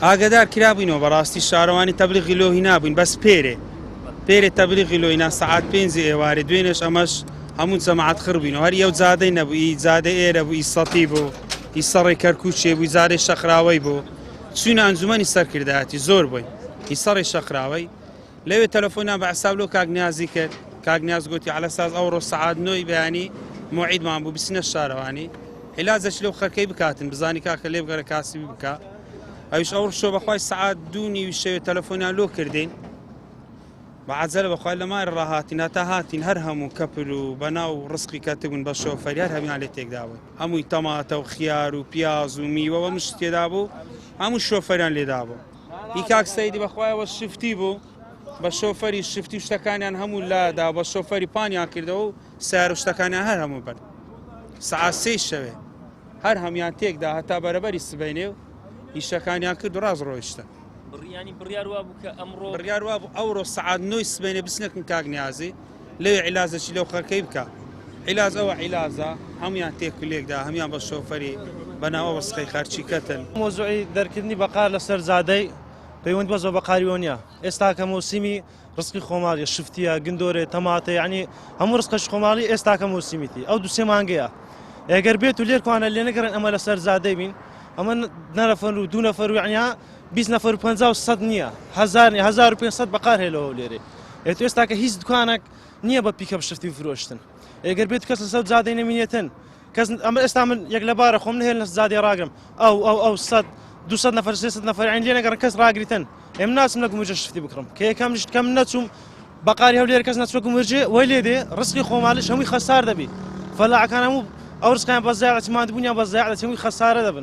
ئاگادار کرابووینەوە بەڕاستی شارەوانی تەبلیغی لۆهی نابووین بەس پێرێ تەبلیغی لۆینا سەعات 5 ئێوارێ دوێنێش ئەمەش هەموو جەماعەت خڕبووینەوە هەر یەو جادەی نەبوو جادە ئێرە بوو ئیسەتی بوو ئیسەڕی کەرکوچێ بووی جارێ شەقراوەی بوو چوونە ئەنجومەنی سەرکردایەتی زۆر بووین ئیسەڕی شەقراوەی لەوێ تەلەفۆنیان بە حساب لەو کاکنیازی کرد کاکنیاز گوتی على ساز ئەوڕۆ سەعات 9 بەیانی موعیدمان بوو بچینە شارەوانی عیلاجەش لەو خەرکەی بکاتن بزانی کاکە لێ بگەرە کاسبی بکە ئەویش ئەو ڕشۆ بەخوای سەعات 2 شەوێ تەلەفۆنیان لۆ کردین بەعەجەلە بەخوای لە مای ڕاهاتین هەتا هاتین هەر هەموو کەپل و بەناو ڕزقی کەتبوون بە شۆفەری هەر هەمیان لێ تێکدا بوون هەمووی تەماتە و خیار و پیاز و میوە مشت تێدا بوو هەموو شۆفەریان لێدا بوو هی کاک سەیدی بەخوایەوە شفتی بوو بە شۆفەری شفتی و شتەکانیان هەموو لادا بە شۆفەری پانیان کردەوە و سیارە و شتەکانیان هەر هەموو بەر سەعات 3 شەوێ هەر هەمیان تێکدا هەتا بەرەبەری سبەینێ و ئیشەکانیان کرد و ڕاز ڕۆیشتە بڕیار وابوو کە ئەمڕۆ بڕیار وابوو ئەوڕۆ سەعات 9 سبەینێ بچنەکن کاکنیازی لەوێ عیلازەکی لەو خەرکەی بکە عیلاز ئەوە عیلازە هەمویان تێک لێکدا هەمیان بە شۆفەری بەناوە وەسخەی خەرچی کەتن مۆزوعی دەرکردنی بەقار لەسەر زادەی پەیوەند بە زۆر بەقاریوە ئێستا کە مۆسیمی ڕزقی خۆماڵی شفتیە گندۆرێ تەماتە یعنی هەموو ڕزقەش خۆماڵی ئێستا کە مۆسیمیتی ئەو دوو سێ مانگەیە ئەگەر بێت و لێرکوانە لێ نەگەڕن ئەمە لەسەر زادەی بین ئەمە نەرەفەر و دوو نەفەر و یعنیا 20 نەفەر و 50 و 100 نییە 1500 بەقار هێلەوە لێرێ ئێستا کە هیچ دوکانێک نییە بە پیکەپ شفتی فرۆشتن ئەگەر بێت کەس لەسەر زادەی نەمینێتن کەس ئەمە ئێستا من یەک لەبارە خۆم نهێن لە زادی ڕاگرم ئەو 200 نەفەر 300 نەفەر عین لێ نەگەڕن کەس ڕاگریتن ئێمە ناچم لە گومرجە شفتی بکڕم کە یەکەم کەم نەچووم بەقاری هەولێر کەس نەچوە گومرجێ وای لێ دێ ڕزقی خۆماڵیش هەمووی خەسار دەبی فەلاحەکان هەموو ئەو ڕزقیان بەزایە چماندبوونیان بەزایە هەمووی خەسارە دەبن